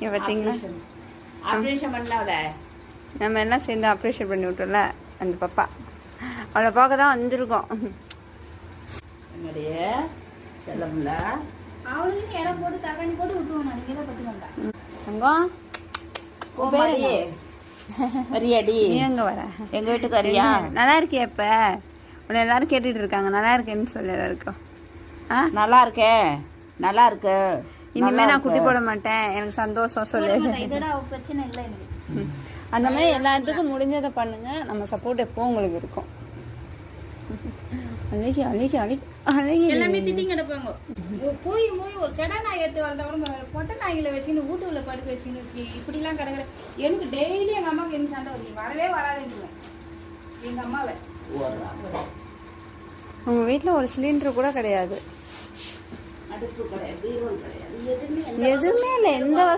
இங்க பார்த்தீங்களா ஆப்ரேஷன் பண்ணல நம்ம எல்லாம் சேர்ந்து ஆப்ரேஷன் பண்ணி விட்டோம்ல அந்த பாப்பா அவளை பார்க்க தான் வந்திருக்கோம். என்னுடைய செல்லம்ல அவளுக்கு இடம் போட்டு தக்காளி போட்டு விட்டுருவோம். நீங்க தான் பத்துக்கோங்க. தங்கம் வரியாடி நீ எங்க வர? எங்க வீட்டுக்கு வரியா? நல்லா இருக்கியா? இப்ப உன்னை எல்லாரும் கேட்டுட்டு இருக்காங்க. நல்லா இருக்கேன்னு சொல்லி எல்லாருக்கும். நல்லா இருக்கேன், நல்லா இருக்கு. இனிமே நான் குட்டி போட மாட்டேன், எனக்கு சந்தோஷம் சொல்லு. இதோட பிரச்சனை இல்லை எனக்கு. அந்த மாதிரி எல்லாத்துக்கும் முடிஞ்சதை பண்ணுங்க. நம்ம சப்போர்ட் எப்போ உங்களுக்கு இருக்கும். அழகி அழகி அழகி அழகி எல்லாமே திட்டிங் கிடப்பாங்க. போய் ஒரு கடை நாய் எடுத்து வளர்த்தா கூட பொட்டை நாய்களை வச்சுன்னு வீட்டுக்குள்ள படுக்க வச்சுன்னு இப்படிலாம் கிடக்குற. எனக்கு டெய்லி எங்க அம்மாவுக்கு என்ன சண்டை வருது, வரவே வராதுன்னு எங்க அம்மாவை. உங்க வீட்டுல ஒரு சிலிண்டர் கூட கிடையாது, அடுப்பு கிடையாது, பீரோல் கிடையாது, எதுவுமே இல்லை. எந்த